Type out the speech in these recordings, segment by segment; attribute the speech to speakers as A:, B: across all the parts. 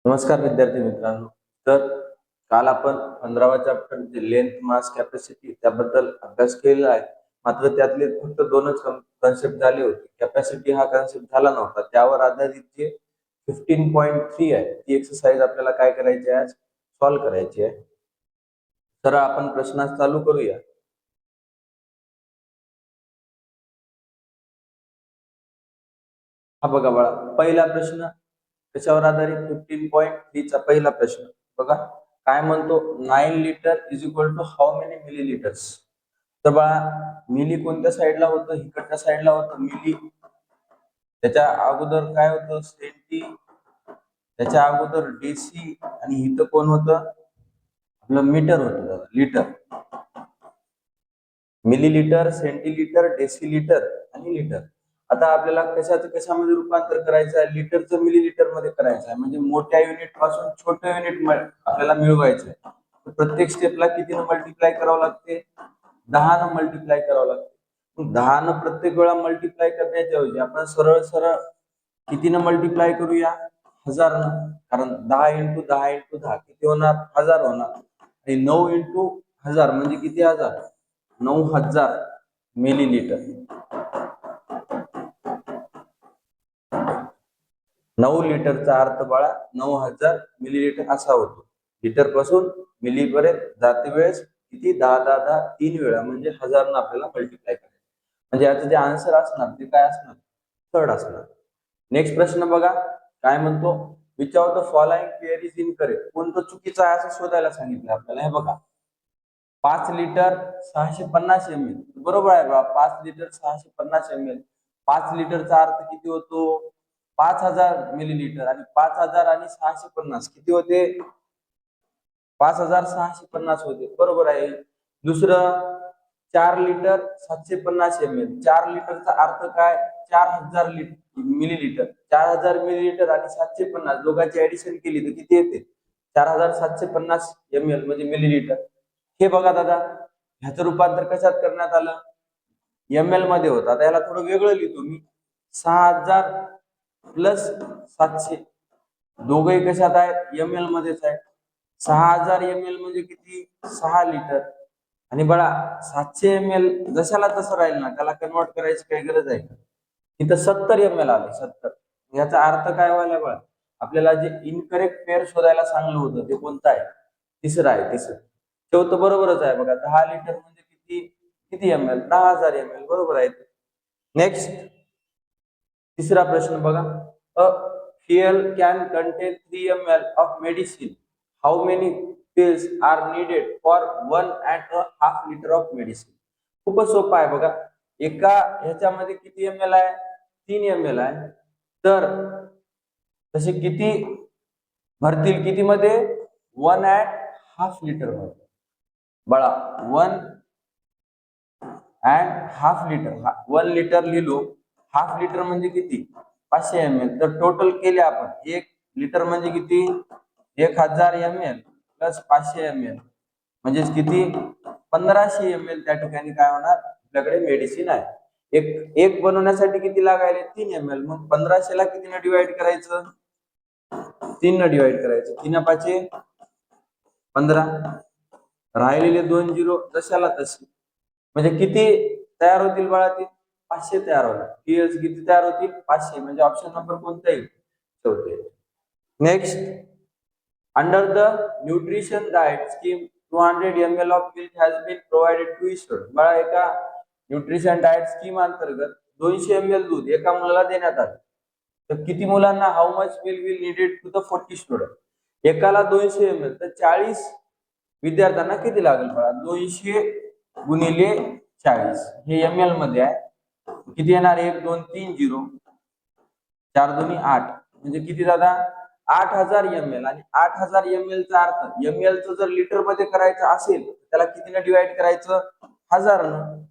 A: नमस्कार विद्यार्थी मित्रांनो. तर काल आपण 15वा चॅप्टर लेंथ मास कॅपॅसिटी त्याबद्दल अभ्यास केलेला आहे. मात्र त्यातले फक्त दोनच कन्सेप्ट झाले होते. कॅपॅसिटी हा कन्सेप्ट झाला नव्हता. त्यावर आधारित जे 15.3 आहे ती एक्सरसाइज आपल्याला काय करायची आहे, आज सॉल्व्ह करायची आहे. तर आपण प्रश्न चालू करूया. हा बघा बाळा, पहिला प्रश्न त्याच्यावर आधारित 15.3 चा पहिला प्रश्न बघा. काय म्हणतो, 9 litre is equal to how many millilitres. तर बाळा, मिली कोणत्या साईडला होतं, इकडच्या साईडला होतं मिली. त्याच्या अगोदर काय होतं, सेंटी. त्याच्या अगोदर डेसी. आणि इथं कोण होतं, आपलं मीटर होतं, लिटर. मिलीलिटर, सेंटीलिटर, डेसिलिटर आणि लिटर. आता आपल्याला कशामध्ये रूपांतर करायचं आहे, लिटरचं मिलीलिटर मध्ये करायचं आहे. म्हणजे मोठ्या युनिट पासून छोट्या युनिट आपल्याला मिळवायचं आहे. प्रत्येक स्टेपला कितीनं मल्टिप्लाय करावं लागते, 10 मल्टिप्लाय करावं लागते. 10 प्रत्येक वेळा मल्टिप्लाय करण्याच्या ऐवजी आपण सरळ सरळ कितीनं मल्टिप्लाय करूया, 1000. कारण 10 × 10 × 10 किती होणार, 1000 होणार. आणि 9 × 1000 म्हणजे किती, 1000. 9000 मिलीलिटर. 9 लिटरचा अर्थ बाळा 9000 मिलीलिटर असा होतो. लिटर पासून मिली पर्यंत जाते वेळेस किती, 10 3 वेळा म्हणजे 1000 आपल्याला मल्टिप्लाय करायचं. म्हणजे याचं जे आन्सर असणार ते काय असणार, थर्ड असणार. नेक्स्ट प्रश्न बघा. काय म्हणतो, which of the following pair is incorrect. कोणतं चुकीचं आहे असं शोधायला सांगितलं आपल्याला. हे बघा, 5 लिटर 650 ml. बरोबर आहे बा, 5 लिटर 650 ml. 5 लिटरचा अर्थ किती होतो, 5000 मिलीलिटर. आणि 5000 आणि 650 किती होते, 5650 होते. बरोबर आहे. दुसरं, 4 लिटर 750 ml. 4 लिटरचा अर्थ काय, 4000 मिलीलिटर. 4000 मिलीलिटर आणि 750 दोघांची ऍडिशन केली तर किती येते, 4750 ml म्हणजे मिलीलिटर. हे बघा दादा, ह्याचं रूपांतर कशात करण्यात आलं, ml मध्ये होतं. आता याला थोडं वेगळं लिहितो मी. 6000 प्लस 700 दोघंही कशात आहेत, ml मध्येच आहे. 6000 ml म्हणजे किती, 6 लिटर. आणि बघा, 700 ml जशाला तसं राहील ना, त्याला कन्वर्ट करायची काही गरज आहे का. इथं 70 ml आले, 70. याचा अर्थ काय व्हायला बघा, आपल्याला जे इनकरेक्ट पेअर शोधायला सांगलं होतं ते कोणतं आहे, तिसरं आहे. तिसरं चौथं बरोबरच आहे बघा. 10 लिटर म्हणजे किती, किती ml, 10000 ml. बरोबर आहे. नेक्स्ट तिसरा प्रश्न बघा. अ fuel can contain 3 ml of medicine. How many pills are needed for 1.5 liter of medicine? खूपच सोपं आहे बघा. एका ह्याच्यामध्ये किती ml आहे, 3 ml आहे. तर तसे किती भरतील, किती मध्ये, 1.5 लिटर मध्ये. बघा, 1.5 लिटर, 1 लिटर लिहिलो, हाफ लिटर म्हणजे किती, 500 ml. तर टोटल केले आपण, 1 लिटर म्हणजे किती, 1000 ml प्लस 500 ml म्हणजे किती, 1500 ml. त्या ठिकाणी काय होणार, आपल्याकडे मेडिसिन आहे. एक एक बनवण्यासाठी किती लागायले, 3 ml. मग 1500 ला कितीने डिवाइड करायचं, 3 न डिवाइड करायचं. 3 5 15. राहिलेले 2 झिरो जशाला तसे. म्हणजे किती तयार होतील बाळा, ते 500 तयार होणार. पीएच किती तयार होतील, 500. म्हणजे ऑप्शन नंबर कोणता येईल, चौथे. Next, under the nutrition diet scheme 200 ml of milk has been provided to each student. बाळा, एका न्यूट्रिशन डाएट स्कीम अंतर्गत 200 ml दूध एका मुलाला देण्यात आलं. तर किती मुलांना, how much milk will needed to the 40 student. एकाला 200 ml तर 40 विद्यार्थ्यांना किती लागेल बाळा, 200 गुणिले 40. हे ml मध्ये आहे. किती येणार, 1 2 3 0, 4 2 8 म्हणजे किती दादा, 8000 ml. आणि 8000 ml चा अर्थ, ml चं जर लिटर मध्ये करायचं असेल त्याला कितीने डिवाइड करायचं, 1000 न.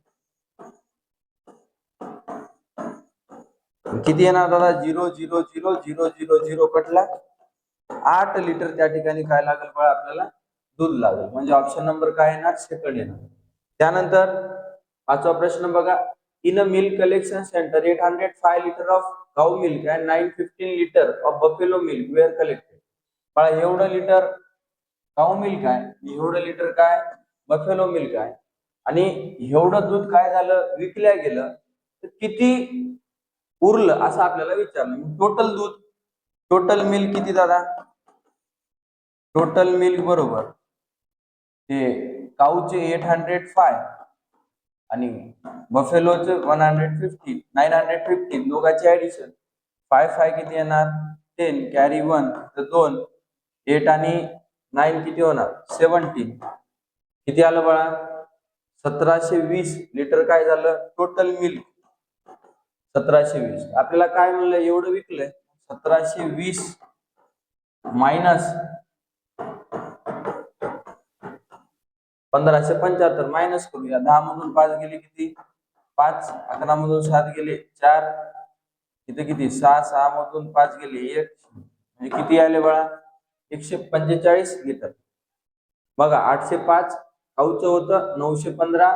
A: किती येणार दादा, 0 0 0 0 0 0 कटला. 8 लिटर त्या ठिकाणी काय लागेल बाळा, आपल्याला दूध लागेल. म्हणजे ऑप्शन नंबर काय येणार, सेकंड येणार. त्यानंतर पाचवा प्रश्न बघा. In a milk collection centre 805 litre of cow milk and 915 litre of buffalo milk were collected. बाळा एवढं लिटर काऊ मिल्क आहे, एवढं लिटर काय बफेलो मिल्क आहे, आणि एवढं दूध काय झालं विकल्या गेलं, तर किती उरलं असं आपल्याला विचारलं. टोटल दूध, टोटल मिल्क किती दादा? टोटल मिल्क बरोबर ते काऊचे 805 आणि बफेलोचे 150, 915, दोघांची ऍडिशन 5 किती येणार 10, कॅरी 1 तर 2, 8 आणि 9 किती होणार 17. किती आलं बाळा? 1720 लिटर काय झालं टोटल मिल्क. 1720 आपल्याला काय म्हणलं एवढं विकलंय, 1720 मायनस 1575 मायनस करूया. 10 मधून 5 गेले किती 5, 11 मधून 7 गेले 4, इथे किती 6, 6 मधून 5 गेले 1, म्हणजे किती आले बाळा 145 लिटर. बघा 805 काऊचं होतं, 915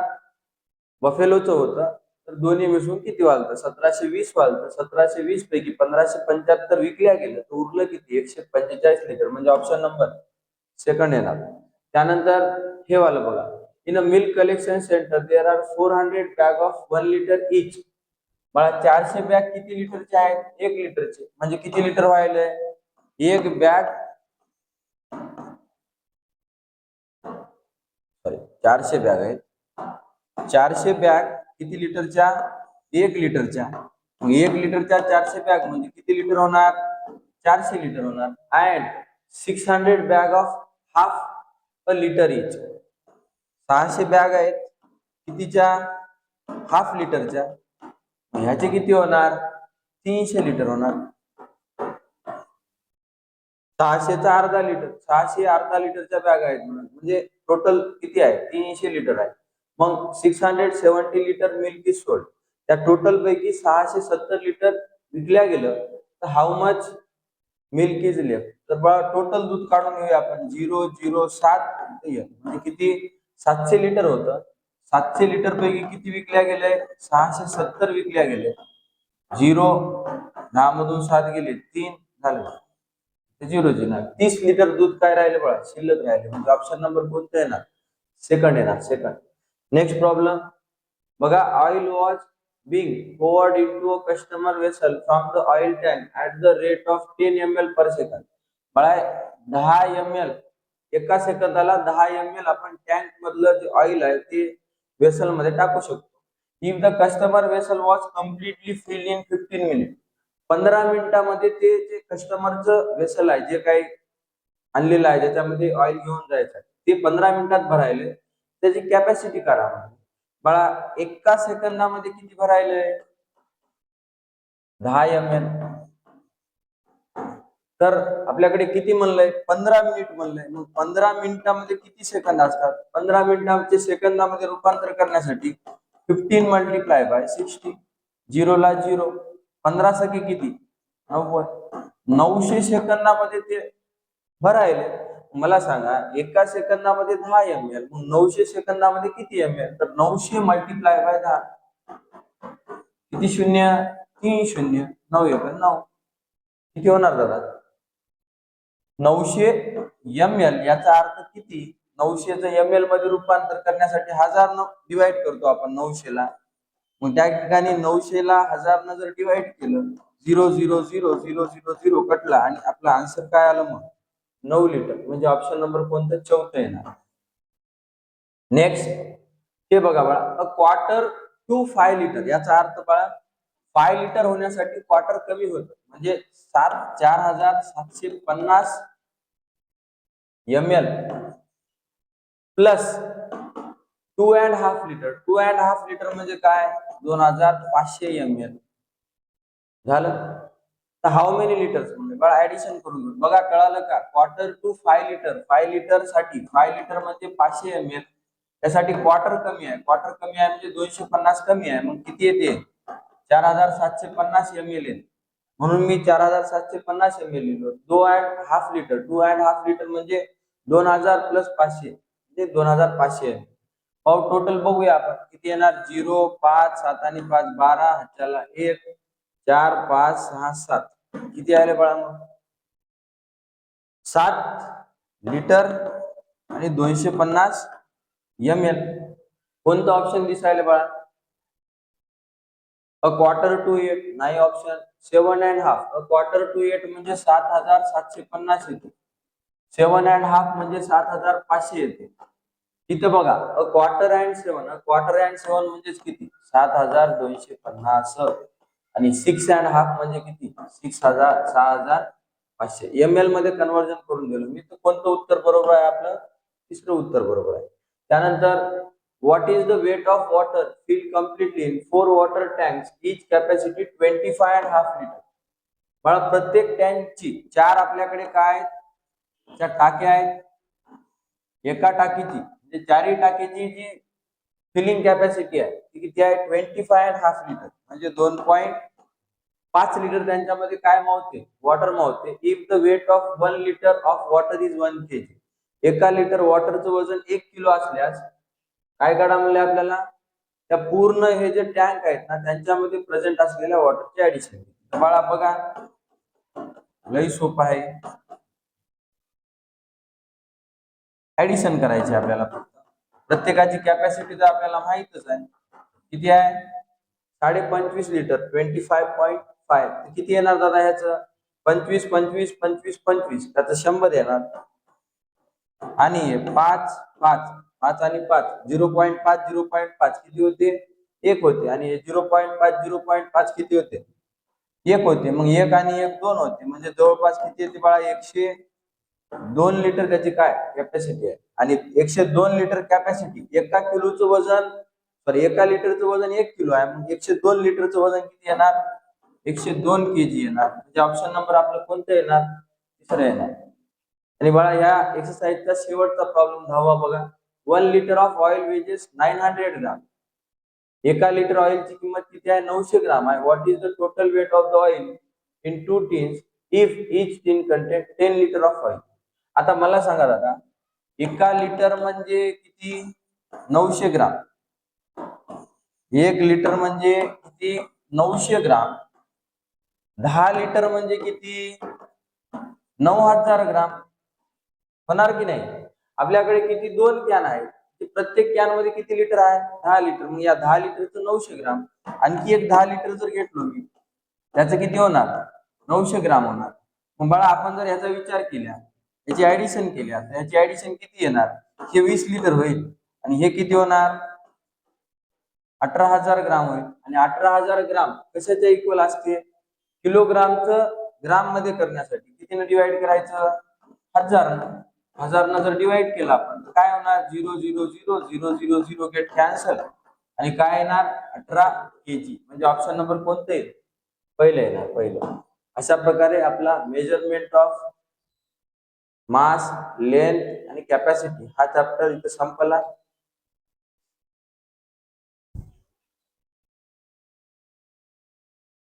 A: बफेलोचं होतं, तर दोन्ही मिसळून किती वालतं 1720 वालतं. 1720 पैकी 1575 विकल्या गेलं तर उरलं किती 145 लिटर, म्हणजे ऑप्शन नंबर सेकंड येणार. त्यानंतर हे वालं बघा, in a milk collection centre there are 400 bag of 1 litre each. मला 400 बॅग किती लिटरचे आहेत 1 लिटरचे, म्हणजे किती लिटर व्हायले एक बॅग, सॉरी 400 बॅग आहेत, 400 बॅग किती लिटरच्या 1 लिटरच्या. 1 लिटरच्या 400 बॅग म्हणजे किती लिटर होणार 400 लिटर होणार. And 600 bag of half a litre each. 600 bag आहेत कितीच्या हाफ लिटरच्या, ह्याचे किती होणार 300 लिटर होणार. 600चा अर्धा लिटर, 600 अर्धा लिटरच्या बॅग आहेत म्हणजे टोटल किती आहे 300 लिटर आहे. मग 670 लिटर मिल्क इज सोल्ड. त्या टोटल पैकी 670 लिटर विकल्या गेलं तर how much milk is left. तर बघा टोटल दूध काढून घेऊया आपण 007 म्हणजे किती 700 लिटर होतं. 700 लिटर पैकी किती विकल्या गेले 670 विकल्या गेले. 10 मधून 7 गेले 3 झाले 0 30 लिटर दूध काय राहिले बघा शिल्लक राहिले, म्हणजे ऑप्शन नंबर कोणतं येणार सेकंड येणार सेकंड. नेक्स्ट प्रॉब्लेम बघा, oil was being poured into a customer vessel from the oil tank at the rate of 10 ml per second. बघा 10 ml एका सेकंदाला 10 ml आपण टँक मधलं जे ऑइल आहे ते वेसल मध्ये टाकू शकतो. If the customer vessel was completely fill in 15 minute. 15 मिनिटामध्ये ते जे कस्टमरचं वेसल आहे जे काही आणलेलं आहे ज्याच्यामध्ये ऑइल घेऊन जायचं आहे ते 15 मिनिटात भरायले, त्याची कॅपॅसिटी काढा. बाळा एका सेकंदामध्ये किती भरायले 10 ml. तर आपल्याकडे किती म्हणलंय 15 मिनिट म्हणलंय, मग 15 मिनिटामध्ये किती सेकंद असतात 15 मिनिटांचे सेकंदामध्ये रूपांतर करण्यासाठी 15 मल्टिप्लाय बाय 60, 0 ला 0, 15 सके किती 90, 900 सेकंदामध्ये ते भरायले. मला सांगा एका सेकंदामध्ये 10 ml, मग 900 सेकंदामध्ये किती ml, तर 900 मल्टिप्लाय बाय 10 किती शून्य 3 शून्य 9 1 9 किती होणार दादा 900 ml. याचा अर्थ किती 900 ml मध्ये रूपांतर करण्यासाठी 1000 डिवाइड करतो आपण 900 ला, मग त्या ठिकाणी 900 ला 1000 न जर डिवाइड केलं 0 0 0 0 0 0 कटला आणि आपला आन्सर काय आलं मग 9 लिटर, म्हणजे ऑप्शन नंबर कोणतं चौथं येणार. नेक्स्ट हे बघा बाळा, अ क्वार्टर टू 5 लिटर. याचा अर्थ बाळा 5 लिटर होण्यासाठी क्वार्टर कमी होतं, म्हणजे 4750 ml प्लस 2.5 लिटर. 2.5 लिटर म्हणजे काय 2500 ml झालं. तर हाऊ मेनी लिटर्स म्हणजे बघा ऍडिशन करून घेऊ. बघा कळालं का, क्वार्टर टू 5 लिटर, 5 लिटर साठी 5 लिटर म्हणजे 500 ml, त्यासाठी क्वार्टर कमी आहे. क्वार्टर कमी आहे म्हणजे 250 कमी आहे, मग किती येते 4750 ml येते. म्हणून मी 4750 ml लिहिलो. 2.5 लिटर, 2.5 लिटर म्हणजे 2000 प्लस 500 म्हणजे 2500 ml. पाहू टोटल बघूया आपण किती येणार 0 5 7 आणि 5 12 ह्याच्याला 1 4 5 6 7 किती आले बाळा मग 7 लिटर आणि 250 ml. कोणतं ऑप्शन दिसायला बाळा? अ क्वार्टर टू 8 नाही ऑप्शन. 7.5. अ क्वार्टर टू 8 म्हणजे 7,750 येते. 7.5 म्हणजे 7,500 येते. इथं बघा a quarter and 7. A quarter and 7 म्हणजेच किती? 7,250. आणि 6.5 म्हणजे किती? 6,500. ml मध्ये कन्वर्जन करून दिलं मी. तर कोणतं उत्तर बरोबर आहे आपलं? तिसरं उत्तर बरोबर आहे. त्यानंतर what is the weight of water filled completely in 4 water tanks each capacity 25.5 liter. मला प्रत्येक टँकची 4 आपल्याकडे काय आहेत? त्या टाक्या आहेत. एका टाकीची म्हणजे चारही टाकीची जी फिलिंग कॅपॅसिटी आहे ती किती आहे? 25.5 लिटर म्हणजे 2.5 लिटर त्यांच्यामध्ये काय मावते? वॉटर मावते. If the weight of 1 litre of water is 1 kg. एका लिटर वॉटरचं वजन 1 किलो असल्यास काय काढा म्हणले आपल्याला? त्या पूर्ण हे जे टँक आहेत ना त्यांच्यामध्ये प्रेझेंट असलेल्या वॉटरची ऍडिशन. बाळा बघा लई सोपं आहे. ऍडिशन करायची आपल्याला फक्त. प्रत्येकाची कॅपॅसिटी तर आपल्याला माहितच आहे. किती आहे? 25.5 लिटर. 25.5 किती येणार दादा ह्याचं? 25 25 25 25 त्याचं 100 येणार. आणि 5 5 5 आणि 5 0.5 0.5 किती होते? 1 होते. आणि 0.5 0.5 किती होते? 1 होते. मग 1 आणि 1 2 होते. म्हणजे जवळपास किती येते बाळा? 102 लिटर त्याची काय कॅपॅसिटी आहे. आणि 102 लिटर कॅपॅसिटी. एका किलोचं वजन एका लिटरचं वजन 1 किलो आहे. मग 102 लिटरचं वजन किती येणार? 102 kg येणार. म्हणजे ऑप्शन नंबर आपलं कोणतं येणार? तिसरं येणार. आणि बाळा या एक्सरसाइजचा शेवटचा प्रॉब्लेम 10वा बघा. 1 litre of oil weighs 900 gram. एका लिटर ऑइलची किंमत किती आहे? 900 ग्राम आहे. What is the total weight of the oil in 2 tins if each tin contain 10 litre of oil. आता मला सांगा दादा एका लिटर म्हणजे किती? 900 ग्राम. 1 लिटर म्हणजे किती? 900 ग्राम. 10 लिटर म्हणजे किती? 9,000 ग्राम. होणार की नाही? आपल्याकडे किती? 2 कॅन आहेत. प्रत्येक कॅन मध्ये किती लिटर आहे? 10 लिटर. मग या 10 लिटरचं 900 ग्राम. आणखी एक 10 लिटर जर घेतलो मी त्याचं किती होणार? 900 ग्राम होणार. मग बाळा आपण जर याचा विचार केला याची ऍडिशन केल्या तर याची ऍडिशन किती येणार? हे 20 लिटर होईल आणि हे किती होणार? 18,000 ग्राम होईल. आणि 18,000 ग्राम कशाच्या इक्वल असते? किलोग्रामचं ग्राम मध्ये करण्यासाठी कितीने डिवाइड करायचं? 1000 जर डिवाइड केला आपण काय होणार? 0 0 0 0 0 0 गेट कॅन्सल. आणि काय येणार? 18 kg. म्हणजे ऑप्शन नंबर कोणतं आहे? पहिलं येणार. पहिलं. अशा प्रकारे आपला मेजरमेंट ऑफ मास लेंथ आणि कॅपॅसिटी हा चॅप्टर इथे संपला.